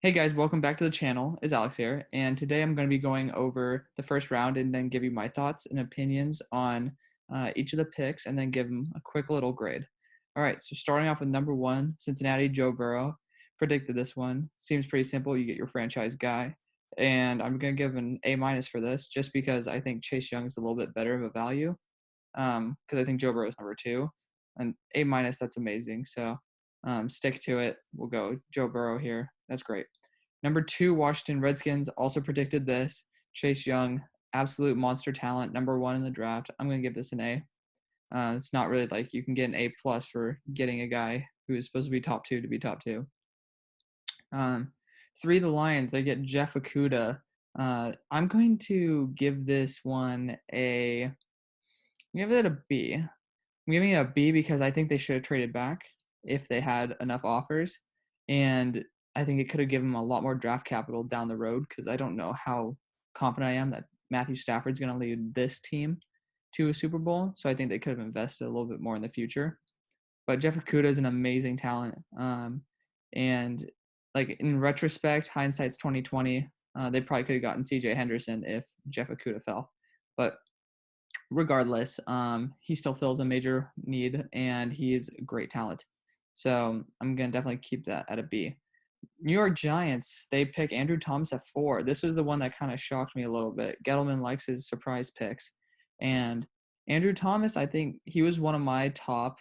Hey guys, welcome back to the channel. It's Alex here, and today I'm going to be going over the first round and then give you my thoughts and opinions on each of the picks and then give them a quick little grade. All right, so starting off with number one, Cincinnati, Joe Burrow. Predicted this one. Seems pretty simple. You get your franchise guy, and I'm going to give an A minus for this just because I think Chase Young is a little bit better of a value because I think Joe Burrow is number two, and A minus, that's amazing. So stick to it. We'll go Joe Burrow here. That's great. Number two, Washington Redskins also predicted this. Chase Young, absolute monster talent, number one in the draft. I'm going to give this an A. It's not really like you can get an A plus for getting a guy who is supposed to be top two to be top two. Three, the Lions, they get Jeff Okuda. I'm going to give this one give it a B. I'm giving it a B because I think they should have traded back if they had enough offers. And I think it could have given them a lot more draft capital down the road because I don't know how confident I am that Matthew Stafford's going to lead this team to a Super Bowl. So I think they could have invested a little bit more in the future. But Jeff Okuda is an amazing talent. And like in retrospect, hindsight's 2020. They probably could have gotten C.J. Henderson if Jeff Okuda fell. But regardless, he still fills a major need and he's a great talent. So I'm going to definitely keep that at a B. New York Giants, they pick Andrew Thomas at 4. This was the one that kind of shocked me a little bit. Gettleman likes his surprise picks. And Andrew Thomas, I think he was one of my top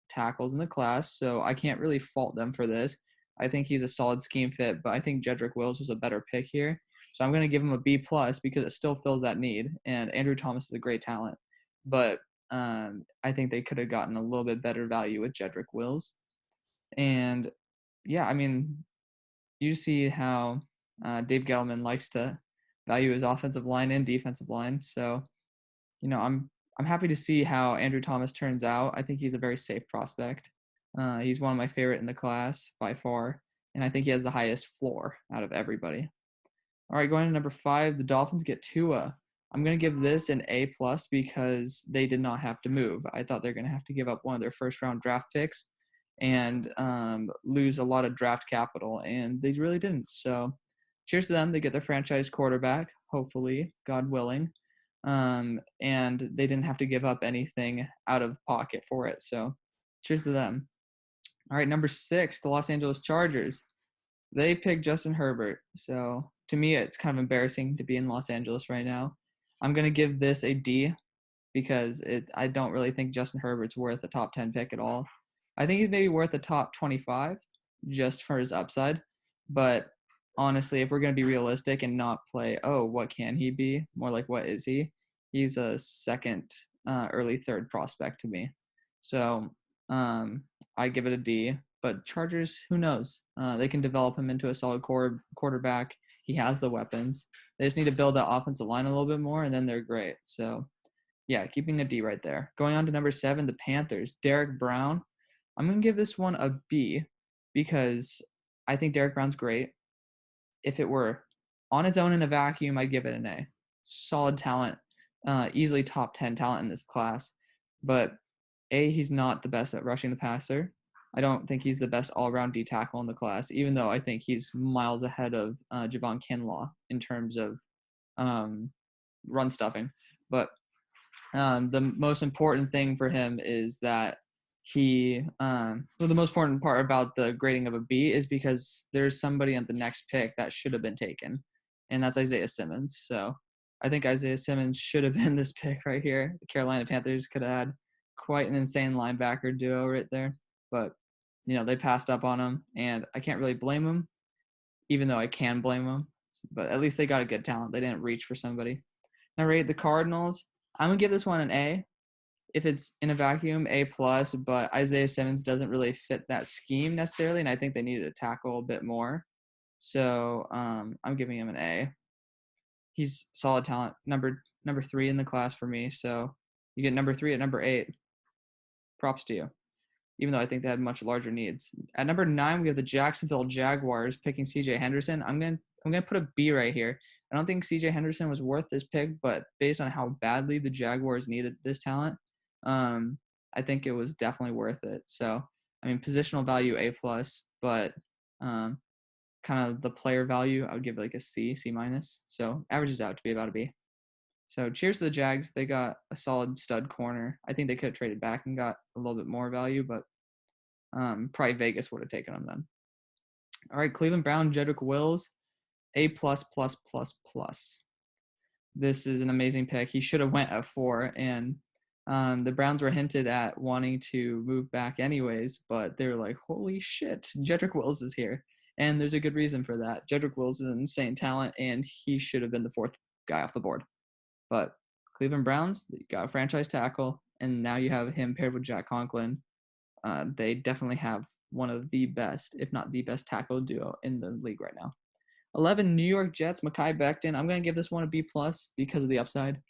tackles in the class, so I can't really fault them for this. I think he's a solid scheme fit, but I think Jedrick Wills was a better pick here. So I'm going to give him a B plus because it still fills that need. And Andrew Thomas is a great talent, but I think they could have gotten a little bit better value with Jedrick Wills. And yeah, I mean, you see how Dave Gettleman likes to value his offensive line and defensive line. So, I'm happy to see how Andrew Thomas turns out. I think he's a very safe prospect. He's one of my favorite in the class by far, and I think he has the highest floor out of everybody. All right, going to number 5, the Dolphins get Tua. I'm going to give this an A plus because they did not have to move. I thought they're going to have to give up one of their first round draft picks and lose a lot of draft capital, and they really didn't. So, cheers to them. They get their franchise quarterback, hopefully, God willing, and they didn't have to give up anything out of pocket for it. So, cheers to them. All right, number 6, the Los Angeles Chargers. They picked Justin Herbert. So, to me, it's kind of embarrassing to be in Los Angeles right now. I'm going to give this a D because I don't really think Justin Herbert's worth a top 10 pick at all. I think he's maybe worth a top 25 just for his upside. But honestly, if we're going to be realistic and not play, oh, what can he be? More like, what is he? He's a second, early third prospect to me. So I give it a D. But Chargers, who knows? They can develop him into a solid quarterback. He has the weapons. They just need to build that offensive line a little bit more, and then they're great. So, yeah, keeping a D right there. Going on to number 7, the Panthers. Derek Brown. I'm going to give this one a B because I think Derek Brown's great. If it were on its own in a vacuum, I'd give it an A. Solid talent, easily top 10 talent in this class. But A, he's not the best at rushing the passer. I don't think he's the best all-around D tackle in the class, even though I think he's miles ahead of Javon Kinlaw in terms of run stuffing. But the most important thing for him is that the most important part about the grading of a B is because there's somebody at the next pick that should have been taken, and that's Isaiah Simmons. So I think Isaiah Simmons should have been this pick right here. The Carolina Panthers could have had quite an insane linebacker duo right there, but they passed up on him, and I can't really blame them, even though I can blame them. But at least they got a good talent. They didn't reach for somebody. Now, rate the Cardinals. I'm gonna give this one an A. If it's in a vacuum, A plus. But Isaiah Simmons doesn't really fit that scheme necessarily, and I think they needed to tackle a bit more. So I'm giving him an A. He's solid talent, number 3 in the class for me. So you get number 3 at number 8. Props to you. Even though I think they had much larger needs. At number 9, we have the Jacksonville Jaguars picking C.J. Henderson. I'm gonna put a B right here. I don't think C.J. Henderson was worth this pick, but based on how badly the Jaguars needed this talent, I think it was definitely worth it. So, I mean, positional value A plus, but kind of the player value, I would give it like a C, C minus. So averages out to be about a B. So cheers to the Jags. They got a solid stud corner. I think they could have traded back and got a little bit more value, but probably Vegas would have taken them then. All right, Cleveland Brown, Jedrick Wills, A plus plus plus plus. This is an amazing pick. He should have went at 4, and the Browns were hinted at wanting to move back anyways, but they were like, holy shit, Jedrick Wills is here. And there's a good reason for that. Jedrick Wills is an insane talent, and he should have been the 4th guy off the board. But Cleveland Browns, you got a franchise tackle, and now you have him paired with Jack Conklin. They definitely have one of the best, if not the best tackle duo in the league right now. 11 New York Jets, Mekhi Becton. I'm going to give this one a B plus because of the upside.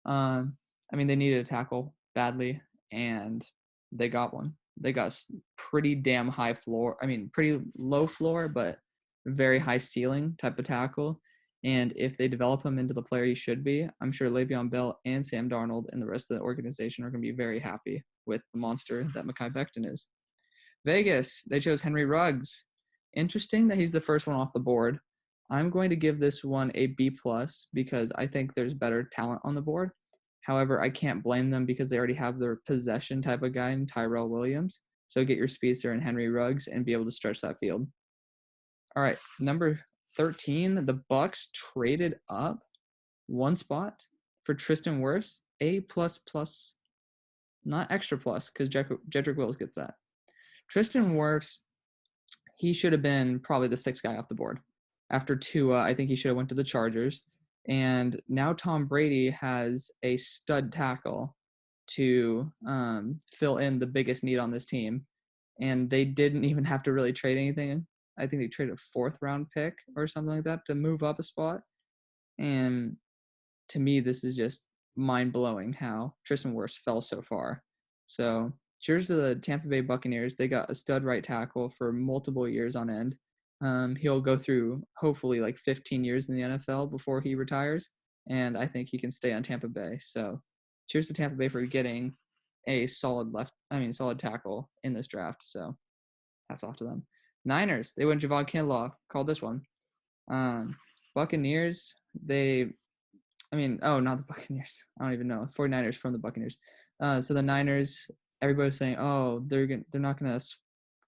I mean, they needed a tackle badly, and they got one. They got pretty damn high floor. I mean, pretty low floor, but very high ceiling type of tackle. And if they develop him into the player he should be, I'm sure Le'Veon Bell and Sam Darnold and the rest of the organization are going to be very happy with the monster that Mekhi Becton is. Vegas, they chose Henry Ruggs. Interesting that he's the first one off the board. I'm going to give this one a B plus because I think there's better talent on the board. However, I can't blame them because they already have their possession type of guy in Tyrell Williams. So get your speedster and Henry Ruggs and be able to stretch that field. All right, number 13, the Bucks traded up one spot for Tristan Wirfs, A plus plus, not extra plus because Jedrick Wills gets that. Tristan Wirfs, he should have been probably the 6th guy off the board. After Tua, I think he should have went to the Chargers. And now Tom Brady has a stud tackle to fill in the biggest need on this team. And they didn't even have to really trade anything. I think they traded a 4th round pick or something like that to move up a spot. And to me, this is just mind-blowing how Tristan Wirfs fell so far. So cheers to the Tampa Bay Buccaneers. They got a stud right tackle for multiple years on end. He'll go through hopefully like 15 years in the NFL before he retires, and I think he can stay on Tampa Bay. So cheers to Tampa Bay for getting a solid tackle in this draft. So hats off to them. Niners, they went Javon Kinlaw. Called this one. Buccaneers, not the Buccaneers. I don't even know. 49ers from the Buccaneers. So the Niners, everybody's saying, oh, they're not going to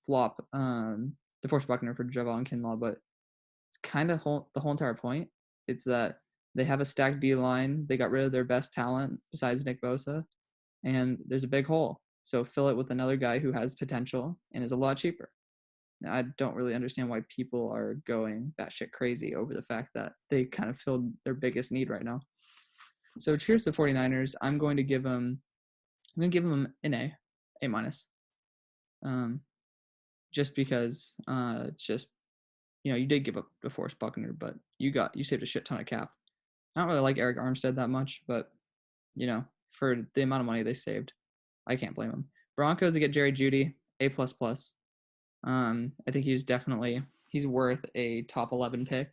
flop DeForest Buckner for Javon Kinlaw, but it's kind of the whole entire point. It's that they have a stacked D-line. They got rid of their best talent besides Nick Bosa, and there's a big hole. So fill it with another guy who has potential and is a lot cheaper. Now, I don't really understand why people are going batshit crazy over the fact that they kind of filled their biggest need right now. So cheers to 49ers. I'm going to give them an A minus. Just because it's just, you did give up DeForest Buckner, but you saved a shit ton of cap. I don't really like Eric Armstead that much, but for the amount of money they saved, I can't blame them. Broncos, they get Jerry Jeudy, A plus plus. I think he's worth a top 11 pick.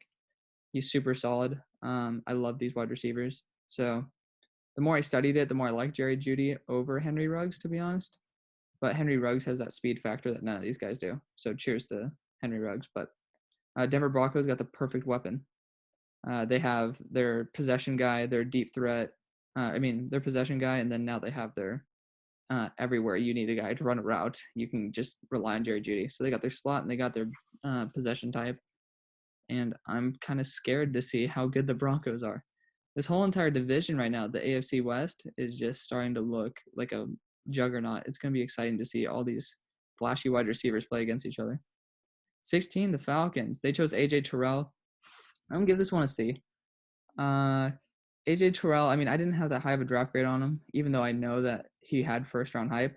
He's super solid. I love these wide receivers. So the more I studied it, the more I like Jerry Jeudy over Henry Ruggs, to be honest. But Henry Ruggs has that speed factor that none of these guys do. So cheers to Henry Ruggs. But Denver Broncos got the perfect weapon. They have their possession guy, their deep threat. Their possession guy, and then now they have their everywhere you need a guy to run a route, you can just rely on Jerry Jeudy. So they got their slot and they got their possession type. And I'm kind of scared to see how good the Broncos are. This whole entire division right now, the AFC West, is just starting to look like a juggernaut. It's going to be exciting to see all these flashy wide receivers play against each other. 16, the Falcons. They chose A.J. Terrell. I'm going to give this one a C. A.J. Terrell, I didn't have that high of a draft grade on him, even though I know that he had first-round hype.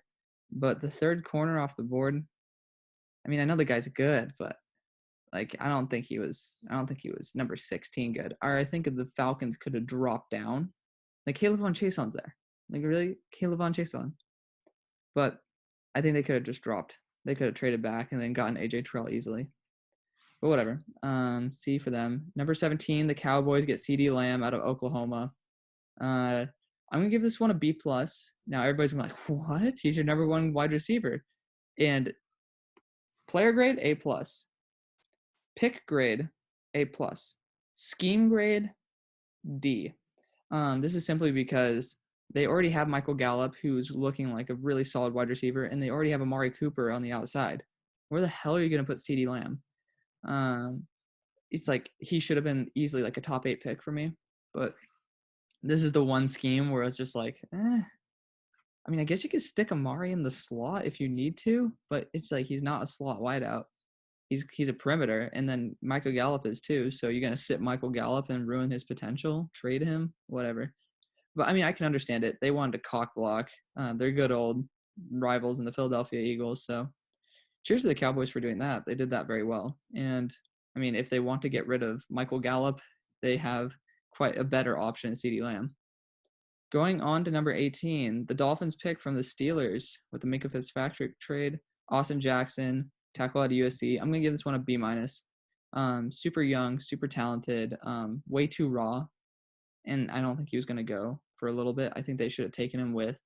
But the 3rd corner off the board, I know the guy's good, but I don't think he was number 16 good. Or I think if the Falcons could have dropped down. Caleb Von Chason's there. Really? Caleb Von Chason. But I think they could have just dropped. They could have traded back and then gotten A.J. Terrell easily. But whatever. C for them. Number 17, the Cowboys get CeeDee Lamb out of Oklahoma. I'm going to give this one a B+. Now, everybody's going to be like, what? He's your number 1 wide receiver. And player grade, A+. Pick grade A plus. Scheme grade D. This is simply because they already have Michael Gallup, who's looking like a really solid wide receiver, and they already have Amari Cooper on the outside. Where the hell are you going to put CeeDee Lamb? It's like he should have been easily like a top 8 pick for me, but this is the one scheme where it's just like, I mean, I guess you could stick Amari in the slot if you need to, but it's like he's not a slot wideout. He's a perimeter, and then Michael Gallup is too. So you're gonna sit Michael Gallup and ruin his potential, trade him, whatever. But I mean, I can understand it. They wanted to cock block. They're good old rivals in the Philadelphia Eagles. So cheers to the Cowboys for doing that. They did that very well. And I mean, if they want to get rid of Michael Gallup, they have quite a better option in CeeDee Lamb. Going on to number 18, the Dolphins pick from the Steelers with the Minka Fitzpatrick trade. Austin Jackson, tackle at USC. I'm going to give this one a B minus. Super young, super talented, way too raw. And I don't think he was going to go for a little bit. I think they should have taken him with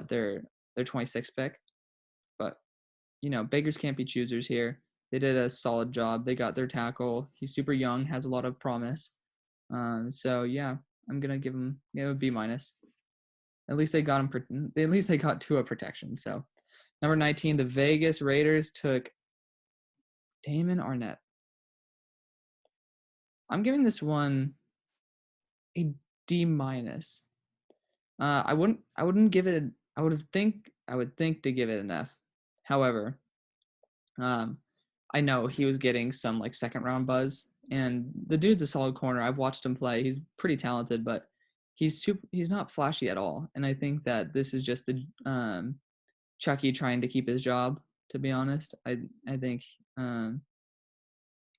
their 26th pick. But, beggars can't be choosers here. They did a solid job. They got their tackle. He's super young, has a lot of promise. So yeah, I'm gonna give him a B minus. At least they got him. At least they got Tua protection. So number 19, the Vegas Raiders took Damon Arnett. I'm giving this one a D minus. I wouldn't give it. I would think to give it an F. However, I know he was getting some like second round buzz, and the dude's a solid corner. I've watched him play. He's pretty talented, but he's not flashy at all. And I think that this is just the Chucky trying to keep his job. To be honest, I think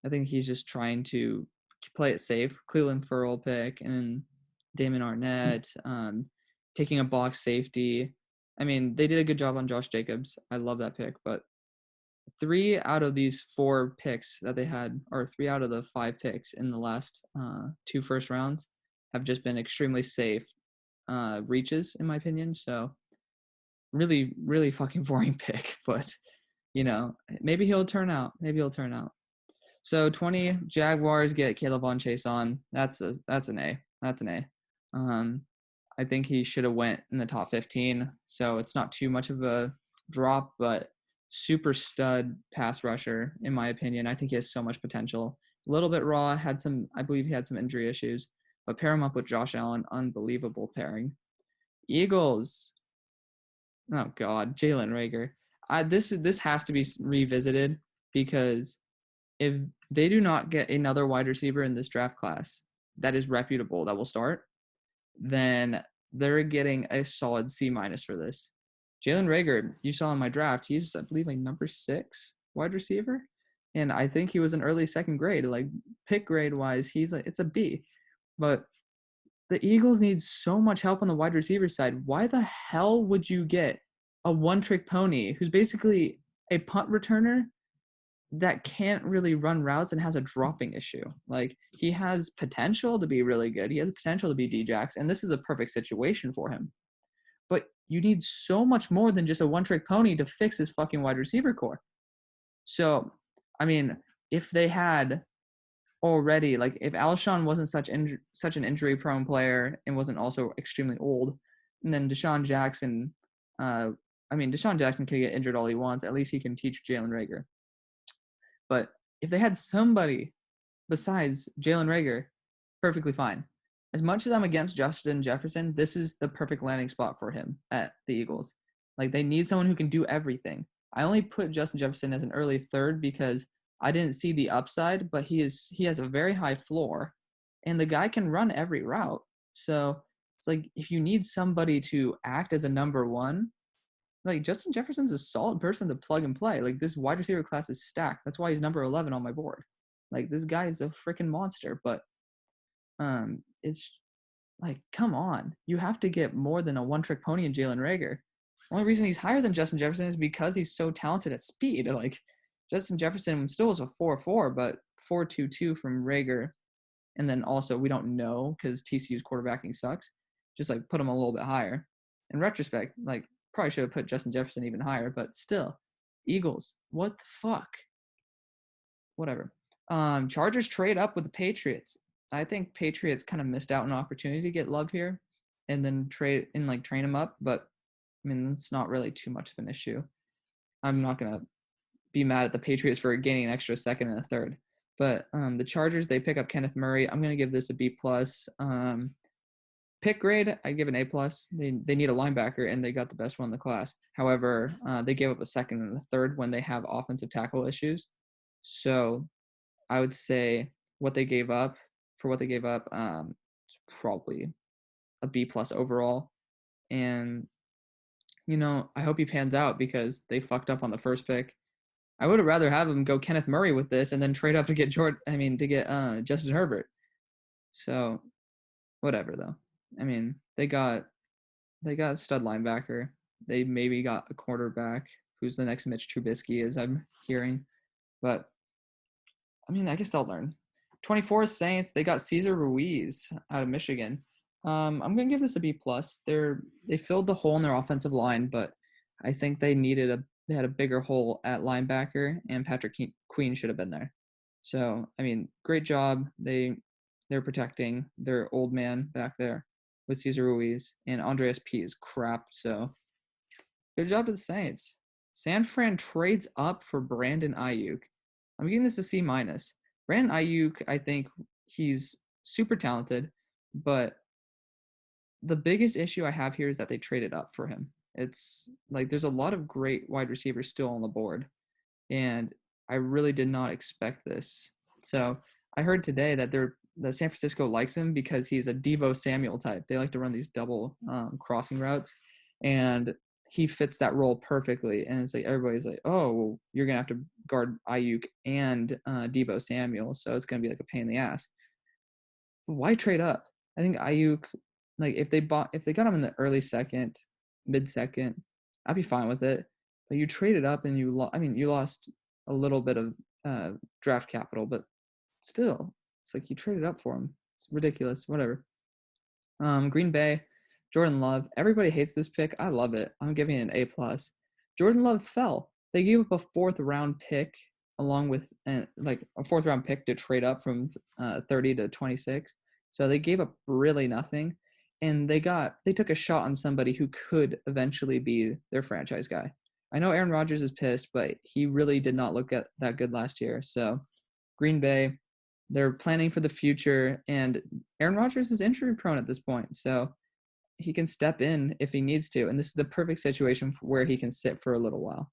he's just trying to play it safe. Cleveland Furl pick and Damon Arnett, taking a box safety. I mean, they did a good job on Josh Jacobs. I love that pick, but 3 out of these 4 picks that they had, or 3 out of the 5 picks in the last 2 first rounds, have just been extremely safe reaches, in my opinion. So really, really fucking boring pick, but maybe he'll turn out. So 20 Jaguars get Caleb on Chase on. That's an A. That's an A. I think he should have went in the top 15. So it's not too much of a drop, but super stud pass rusher, in my opinion. I think he has so much potential. A little bit raw, I believe he had some injury issues, but pair him up with Josh Allen, unbelievable pairing. Eagles. Oh God, Jalen Reagor. This has to be revisited, because if they do not get another wide receiver in this draft class that is reputable, that will start, then they're getting a solid C minus for this. Jalen Reagor, you saw in my draft, he's, I believe, like number 6 wide receiver. And I think he was an early second grade. Like, pick grade wise, it's a B. But the Eagles need so much help on the wide receiver side. Why the hell would you get a one-trick pony who's basically a punt returner that can't really run routes and has a dropping issue? Like, he has potential to be really good. He has potential to be D-Jax, and this is a perfect situation for him. But you need so much more than just a one-trick pony to fix his fucking wide receiver core. So, I mean, if they had already, like, if Alshon wasn't such an injury-prone player and wasn't also extremely old, and then Deshaun Jackson, Deshaun Jackson can get injured all he wants. At least he can teach Jalen Reagor. But if they had somebody besides Jalen Reagor, perfectly fine. As much as I'm against Justin Jefferson, this is the perfect landing spot for him at the Eagles. Like, they need someone who can do everything. I only put Justin Jefferson as an early third because I didn't see the upside, but he has a very high floor, and the guy can run every route. So it's like, if you need somebody to act as a number one, like, Justin Jefferson's a solid person to plug and play. Like, this wide receiver class is stacked. That's why he's number 11 on my board. Like, this guy is a freaking monster. But it's like, come on. You have to get more than a one-trick pony in Jalen Reagor. The only reason he's higher than Justin Jefferson is because he's so talented at speed. Like, Justin Jefferson still was a 4.4, but 4.22 from Reagor. And then also, we don't know because TCU's quarterbacking sucks. Just, like, put him a little bit higher. In retrospect, like, probably should have put Justin Jefferson even higher, but still. Eagles, what the fuck? Whatever. Chargers trade up with the Patriots. I think Patriots kind of missed out on an opportunity to get Love here, and then train him up. But I mean, it's not really too much of an issue. I'm not gonna be mad at the Patriots for gaining an extra second and a third. But the Chargers, they pick up Kenneth Murray. I'm gonna give this a B plus. Pick grade, I give an A plus. They need a linebacker, and they got the best one in the class. However, they gave up a second and a third when they have offensive tackle issues. So I would say what they gave up it's probably a B plus overall. And I hope he pans out because they fucked up on the first pick. I would have rather have him go Kenneth Murray with this and then trade up to get Justin Herbert. So whatever though. I mean, they got a stud linebacker. They maybe got a quarterback who's the next Mitch Trubisky, as I'm hearing. But I mean, I guess they'll learn. 24 Saints, they got Cesar Ruiz out of Michigan. I'm gonna give this a B plus. They filled the hole in their offensive line, but I think they had a bigger hole at linebacker, and Patrick Queen should have been there. So I mean, great job. They're protecting their old man back there with Cesar Ruiz, and Andreas P is crap. So good job to the Saints. San Fran trades up for Brandon Ayuk. I'm giving this a C minus. Brandon Ayuk, I think he's super talented, but the biggest issue I have here is that they traded up for him. It's like there's a lot of great wide receivers still on the board, and I really did not expect this. So I heard today that San Francisco likes him because he's a Deebo Samuel type. They like to run these double crossing routes, and he fits that role perfectly. And it's like everybody's like, oh, well, you're gonna have to guard Ayuk and Deebo Samuel, so it's gonna be like a pain in the ass. But why trade up? I think Ayuk, like if they got him in the early second, mid second, I'd be fine with it. But you traded up and you lost a little bit of draft capital, but still, it's like you traded up for him. It's ridiculous. Whatever. Green Bay, Jordan Love. Everybody hates this pick. I love it. I'm giving it an A plus. Jordan Love fell. They gave up a fourth round pick along with like a fourth round pick to trade up from 30 to 26. So they gave up really nothing, and they took a shot on somebody who could eventually be their franchise guy. I know Aaron Rodgers is pissed, but he really did not look that good last year. So Green Bay, they're planning for the future, and Aaron Rodgers is injury prone at this point, so he can step in if he needs to, and this is the perfect situation where he can sit for a little while.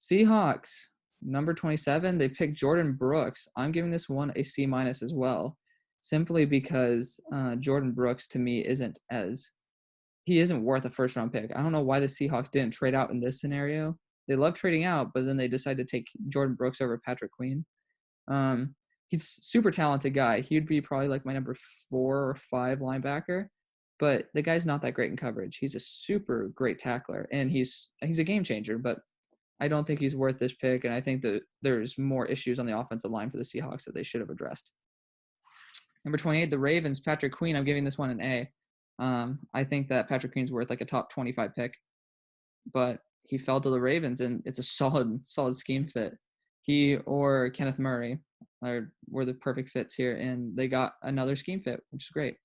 Seahawks, number 27, they picked Jordan Brooks. I'm giving this one a C minus as well, simply because Jordan Brooks to me he isn't worth a first round pick. I don't know why the Seahawks didn't trade out in this scenario. They love trading out, but then they decided to take Jordan Brooks over Patrick Queen. He's a super talented guy. He'd be probably like my number 4 or 5 linebacker, but the guy's not that great in coverage. He's a super great tackler, and he's a game changer, but I don't think he's worth this pick, and I think that there's more issues on the offensive line for the Seahawks that they should have addressed. Number 28, the Ravens, Patrick Queen. I'm giving this one an A. I think that Patrick Queen's worth like a top 25 pick, but he fell to the Ravens, and it's a solid scheme fit. He or Kenneth Murray were the perfect fits here, and they got another scheme fit, which is great.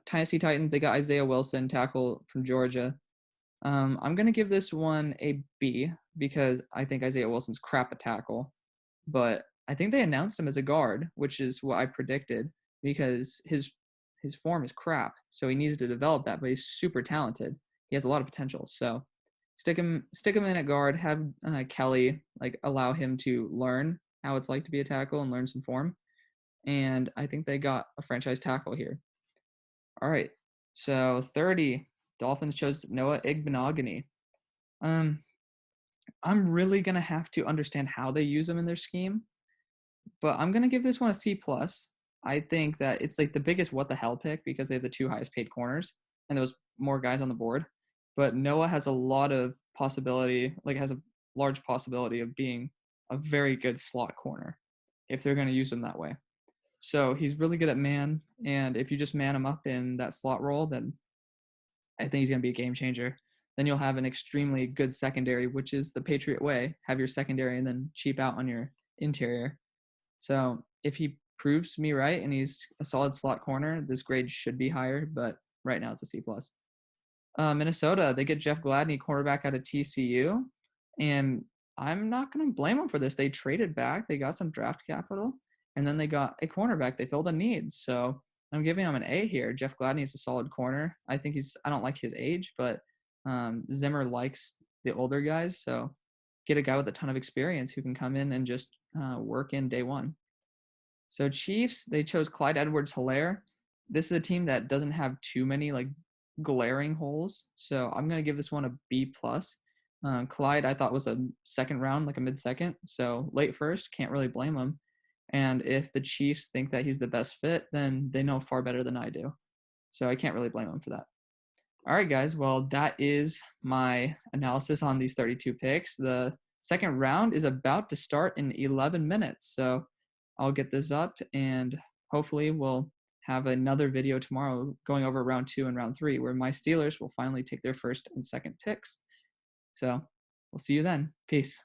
Tennessee Titans, they got Isaiah Wilson, tackle from Georgia. I'm going to give this one a B because I think Isaiah Wilson's crap at tackle, but I think they announced him as a guard, which is what I predicted because his form is crap, so he needs to develop that, but he's super talented. He has a lot of potential, so stick him in at guard, have Kelly allow him to learn how it's like to be a tackle and learn some form, and I think they got a franchise tackle here. All right, so 30, Dolphins chose Noah Igbenogany. I'm really gonna have to understand how they use him in their scheme, but I'm gonna give this one a C plus. I think that it's like the biggest what the hell pick because they have the 2 highest paid corners and there was more guys on the board. But Noah has a lot of possibility, has a large possibility of being a very good slot corner if they're going to use him that way. So he's really good at man, and if you just man him up in that slot role, then I think he's going to be a game changer. Then you'll have an extremely good secondary, which is the Patriot way. Have your secondary and then cheap out on your interior. So if he proves me right and he's a solid slot corner, this grade should be higher, but right now it's a C plus. Minnesota, they get Jeff Gladney, quarterback out of TCU, and I'm not going to blame them for this. They traded back, they got some draft capital, and then they got a cornerback. They filled a need, so I'm giving them an A here. Jeff Gladney is a solid corner. I think I don't like his age, but Zimmer likes the older guys, so get a guy with a ton of experience who can come in and just work in day one. So Chiefs, they chose Clyde Edwards-Helaire. This is a team that doesn't have too many like glaring holes, so I'm gonna give this one a B plus. Clyde, I thought was a second round, like a mid-second, so late first, can't really blame him. And if the Chiefs think that he's the best fit, then they know far better than I do, so I can't really blame him for that. All right, guys. Well, that is my analysis on these 32 picks. The second round is about to start in 11 minutes. So I'll get this up and hopefully we'll have another video tomorrow going over round 2 and round 3 where my Steelers will finally take their first and second picks. So we'll see you then. Peace.